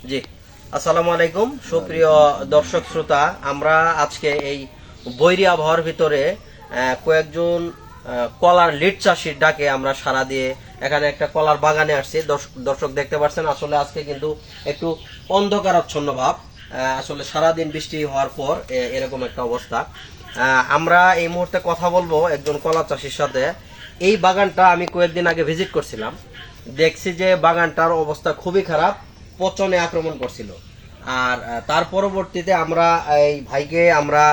জি, আসসালামু আলাইকুম সুপ্রিয় দর্শক শ্রোতা। আমরা আজকে এই বৈরী আবহাওয়ার ভিতরে কয়েকজন কলার লিড চাষির ডাকে আমরা সাড়া দিয়ে এখানে একটা কলার বাগানে আসছি। দর্শক দেখতে পাচ্ছেন, আসলে আজকে কিন্তু একটু অন্ধকারাচ্ছন্ন ভাব। আসলে সারাদিন বৃষ্টি হওয়ার পর এরকম একটা অবস্থা। আমরা এই মুহূর্তে কথা বলবো একজন কলা চাষির সাথে। এই বাগানটা আমি কয়েকদিন আগে ভিজিট করছিলাম, দেখছি যে বাগানটার অবস্থা খুবই খারাপ, পচনে আক্রমণ করছিল। আর তার পরবর্তীতে আমরা এই ভাইকে আমরা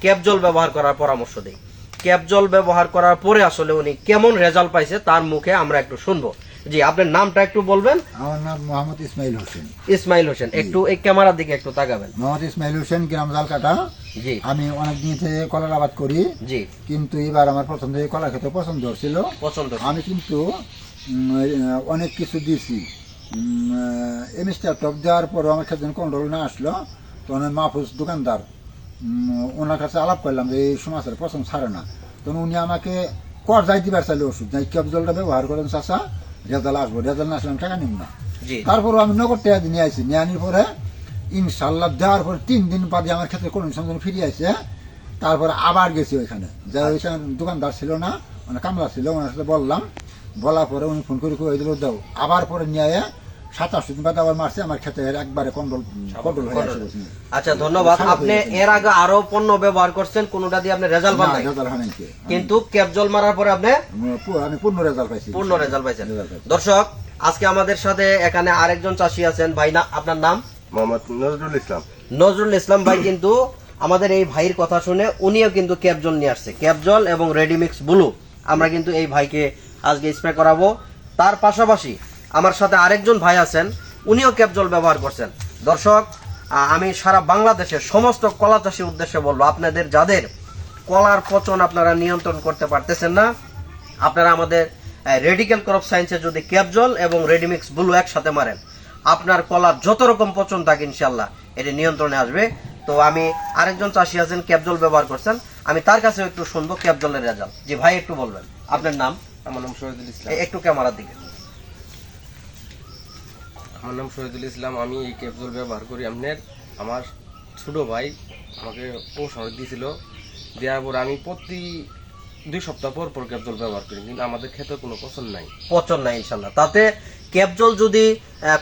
ক্যাপজল ব্যবহার করার পরামর্শ দিই। ক্যাপজল ব্যবহার করার পরে আসলে উনি কেমন রেজাল্ট পাইছে তার মুখে আমরা একটু শুনবো। জি, আপনার নামটা একটু বলবেন? আমার নাম মোহাম্মদ ইসমাইল হোসেন। ইসমাইল হোসেন, একটু এই ক্যামেরার দিকে একটু তাকাবেন। মোহাম্মদ ইসমাইল হোসেন, গ্রাম জালকাটা। জি, আমি অনেক দিন থেকে কলার আবাদ করি। জি, কিন্তু এবার আমার প্রথম থেকে কলা খেতে পছন্দ হচ্ছিল। পছন্দ। আমি কিন্তু অনেক কিছু দিয়েছি। এমএসটা টপ দেওয়ার পর আমার কাছে কন্ট্রোল না আসলো, তখন মাহফুজ দোকানদার ওনার কাছে আলাপ করলাম যে এই সমাজের পছন্দ ছাড়ে না। তখন উনি আমাকে কর যাই দিবার চাইলে ওষুধ যাই ক্যাপজলটা ব্যবহার করেন চাষা, রেজাল্ট আসবো, রেজাল্ট না আসলে আমি টাকা নিব না। তারপর আমি নগদ টাকা নিয়ে আসি, নিয়ে আনির পরে ইনশাল্লাহ দেওয়ার পরে 3 দিন বাদে আমার ক্ষেত্রে কোনো সন্ধান ফিরে আসে। তারপরে আবার গেছি ওইখানে, যা ওইখানে দোকানদার ছিল না, মানে কামলা ছিল, ওনার সাথে বললাম, বলার পরে উনি ফোন করে কয়ে দিল দাও। আবার পরে নিয়ে 27 দিন বাদে আবার মারছে, আমার ক্ষেত্রে একবারে কন্ট্রোল হয়ে আসে। আচ্ছা, ধন্যবাদ। আপনি এর আগে আরো পণ্য ব্যবহার করছেন, কোনটা দিয়ে আপনি রেজাল্ট পান নাই, কিন্তু ক্যাপজল মারার পরে আপনি আমি পূর্ণ রেজাল্ট পাইছি। পূর্ণ রেজাল্ট পাইছেন। দর্শক, আজকে আমাদের সাথে এখানে আরেকজন চাষি আছেন। ভাই, না আপনার নাম? মোহাম্মদ নজরুল ইসলাম। নজরুল ইসলাম ভাই কিন্তু আমাদের এই ভাইয়ের কথা শুনে উনিও কিন্তু ক্যাপজল নিয়ে আসছে। ক্যাপজল এবং রেডিমিক্স ব্লু আমরা কিন্তু এই ভাইকে আজকে স্প্রে করাবো। তার পাশাপাশি আমার সাথে আরেকজন ভাই আছেন, উনিও ক্যাপজল ব্যবহার করছেন। দর্শক, আমি সারা বাংলাদেশের সমস্ত কলা চাষীর উদ্দেশ্যে বলবো, আপনাদের যাদের কলার পচন আপনারা নিয়ন্ত্রণ করতে পারতেছেন না, আপনারা আমাদের রেডিক্যাল ক্রপ সায়েন্সে যদি ক্যাপজল এবং রেডিমিক্স ব্লু একসাথে মারেন, আপনার কলার যত রকম পচন থাকে ইনশাল্লাহ এটি নিয়ন্ত্রণে আসবে। তো আমি আরেকজন চাষি আছেন, ক্যাপজল ব্যবহার করছেন, আমি তার কাছে একটু শুনবো ক্যাপজলের রেজাল্ট। জি ভাই, একটু বলবেন আপনার নাম? আমার নাম শহীদুল ইসলাম। একটু ক্যামেরার দিকে। আমার নাম শহীদুল ইসলাম। আমি এই ক্যাপজল ব্যবহার করি। আমার ছোট ভাই আমাকে পৌঁছানো দিয়েছিল, দেওয়ার পর আমি প্রতি 2 সপ্তাহ পর পর ক্যাপজল ব্যবহার করি, কিন্তু আমাদের ক্ষেত্রে কোনো পছন্দ নাই, পচন নাই ইনশাল্লাহ। তাতে ক্যাপজল যদি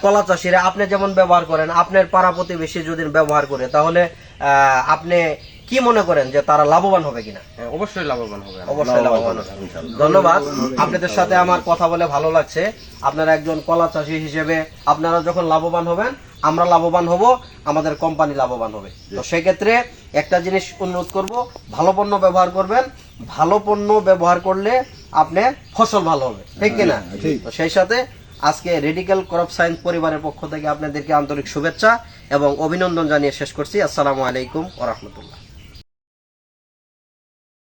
কলা চাষিরা আপনি যেমন ব্যবহার করেন, আপনার পাড়া প্রতিবেশী যদি ব্যবহার করে, তাহলে আপনি কি মনে করেন যে তারা লাভবান হবে কিনা? অবশ্যই লাভবান হবে, অবশ্যই লাভবান হবে। ধন্যবাদ। আপনাদের সাথে আমার কথা বলে ভালো লাগছে। আপনারা একজন কলা চাষি হিসেবে আপনারা যখন লাভবান হবেন, আমরা লাভবান হব, আমাদের কোম্পানি লাভবান হবে। তো সেক্ষেত্রে একটা জিনিস অনুরোধ করব, ভালো পণ্য ব্যবহার করবেন। ভালো পণ্য ব্যবহার করলে আপনার ফসল ভালো হবে, ঠিক কিনা? তো সেই সাথে আজকে রেডিক্যাল ক্রপ সায়েন্স পরিবারের পক্ষ থেকে আপনাদেরকে আন্তরিক শুভেচ্ছা এবং অভিনন্দন জানিয়ে শেষ করছি। আসসালামু আলাইকুম ওয়া রাহমাতুল্লাহ।